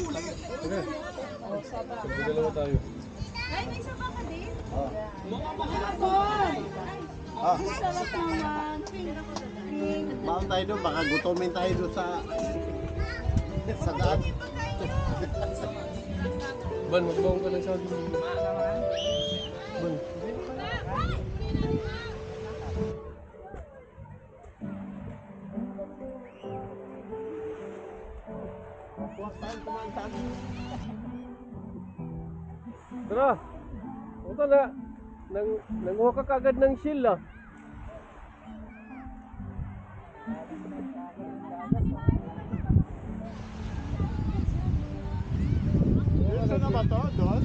Sige. Sabi dalawa tayo. Ay, may saba ka din? Mga mahapon! Ah, Sarap naman. baon tayo doon, baka gutomin tayo doon sa daan. Ban, magbaong ka ng sabi mo. Ban. Huwag tayo kumantan. Tara. Punta na. Nanguha ka kagad ng shield ah. Dito na ba to? Doon?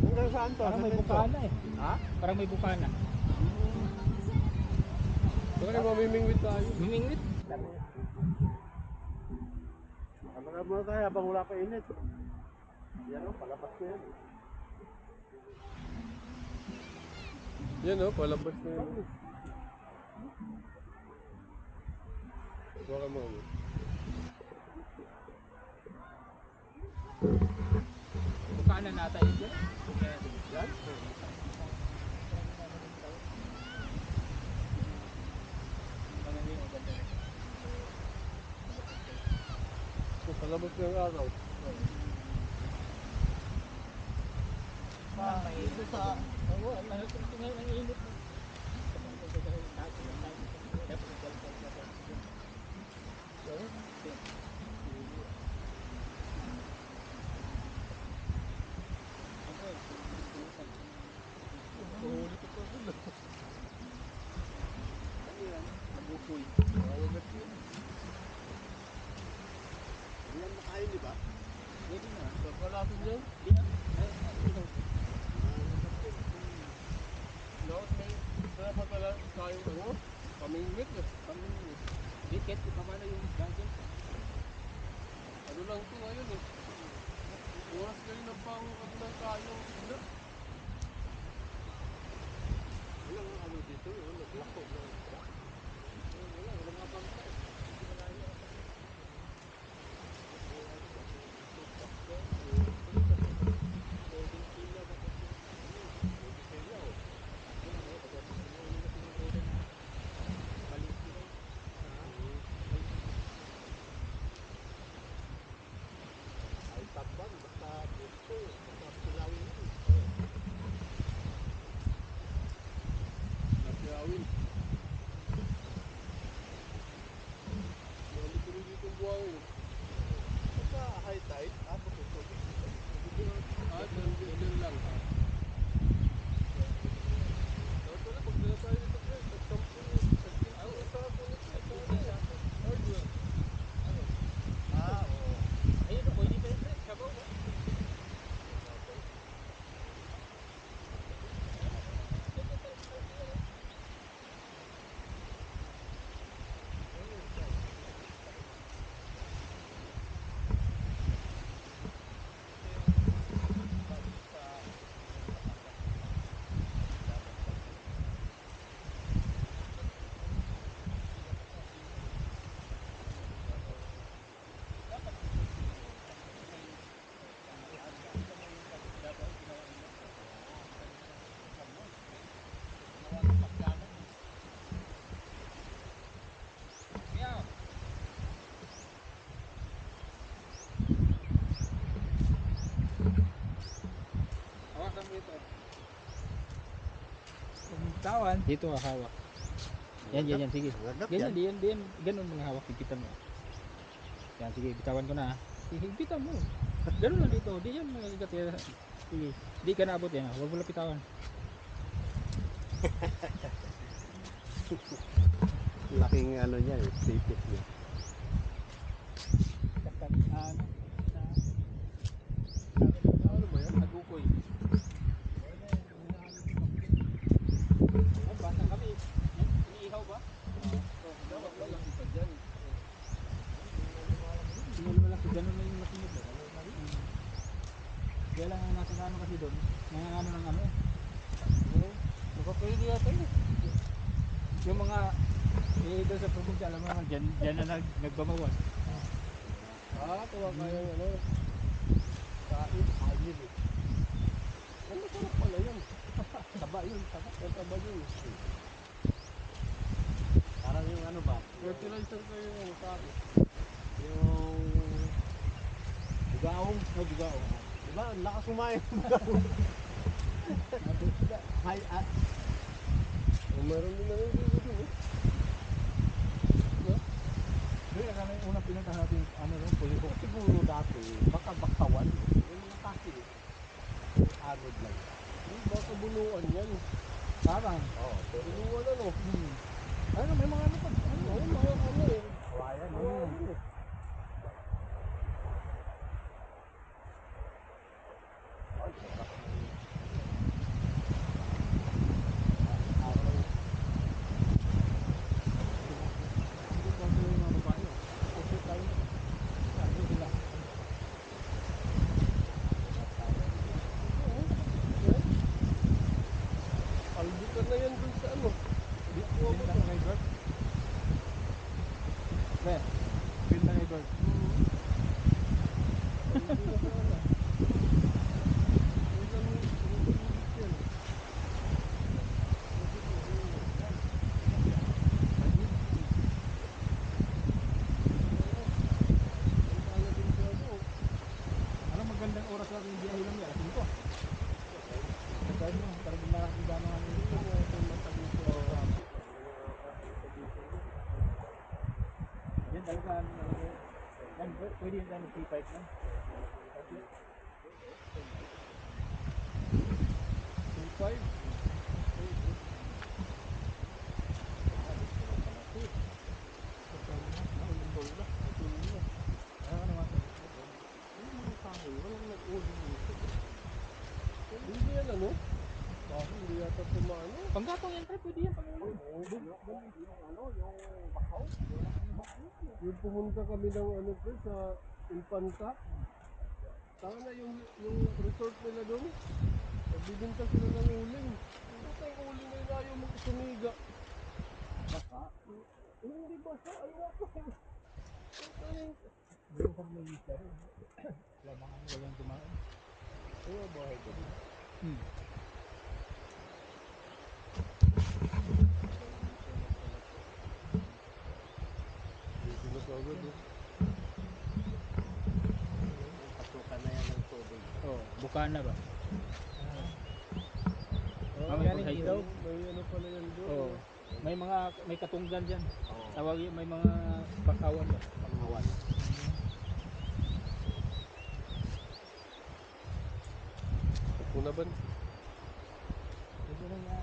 Hanggang saan to? Parang may Saan to? bukana eh. Ha? Parang may bukana. Baka mamimingwit tayo. Humingwit. Abang muna tayo habang wala pa init. Yan o, palabas ko yan. Yan oh, palabas na yun. Baka mo. Bukana nata yun dyan. Yan? Palabas na yung araw. Dito sa... Oo, ngayon ang init mo. Yan makain, di ba? Pwede na. Pagkalasin yan. Dapat may dapat pala tayong ano? Pamingwit eh. Pamingwit. Dikit, ipamana yung gagawin. Ano lang ito ngayon eh. Oras kayo ng pang ano ng kayang sila. Wala nga ano dito, yun. Naglako na. Wala nga pantay. Ay tabang, basta dito, basta silawin yun. Napiyawin. Balik tuloy dito ang buhangin. Basta high tide, tapos yung tubig. Ah, dyan lang. Dapat pala pagdala tayo dito guys. Nagtampo yun. Nagtampo sa ako nito. Hardware. Ah, oo. Ayun, pwede pa yun. Sabaw ba? Hawakan mo ito. Tawan. Dito hawak. Yan, sige. Agad Ganyan, yan. diyan, ganun mga hawak, higpitan mo. Yan, sige, bitawan ko na. Higpitan mo. Ganun lang dito, di yan magigat yan. Sige, di ka naabot yan, huwag mo lang pitawan. Laking ano niya eh, tipis niya. Ano ba yan? Nagukoy. Ay, bata kami. Yan, iniihaw ba? Dapat wala kita dyan. Tingnan mo lang, ganun na yung makinig. Kaya lang ang nasa ano kasi doon, nangyayano ng ano. Nakapwede yata yun. Yung mga doon sa probinsya, alam mo naman, dyan na nagbamawan. Tuwa kayang ano. Kain. Ayun eh. Ang masarap pala yan. Taba yun, taba. Ang taba yun. Parang yung ano ba? Fertilizer kayo yung kain. Yung bugaong. Oh, bugaong. Diba? Ang lakas kumain ng bugaong. Hay, Meron din na yung dito dun eh. No? Hindi, akala yung unang pinunta natin, ano no, pulibok. siguro dati, baka bakawan. Yung mga kasi, yung anod lang. Baka bunuan yan. Parang, Oo, pero Bunuan ano. ano, may mga ano pa. Ano, Oo, mga ano eh. kawayan. Kawayan eh. Albutan na yan dun sa ano. Pinta na kay Bert. Be, pinta na kay Bert. Hindi na sana. Huwag lang yung ulit yan. Ang pala din sa ano. Anong magandang oras sa ating biyahe lang yan? 5. Nagkain mo, para bumarang gano'n ang Hindi mo ito matagusin sa traffic. Matagusin mo. yan talaga, ano talaga. Yan, pwede yung ano, P5 na. 2.5. Ano naman ito? Hindi yan ano? Hindi yata tumano. Panggatong yan, pre, pwede yan. Panggatong. Yung pumunta kami ng ano pre sa Infanta. Sana yung resort nila doon. Nagbibinta sila ng uling. Ito yung uling na yun ayaw mong sumiga. Hindi ba sa ayaw ko. Yung sa may lista rin. Walang tumaon. Ayaw bahay ko. Dito na kagad eh. Pasukan na yan ng tubig. Oh, Bukana ba? Ah, may pag-hike daw. May ano pala yan doon. Oh, may katunggan diyan. Oo, Tawag yun, may mga bakawan ba? pangawan. Una ba? Ito na nga.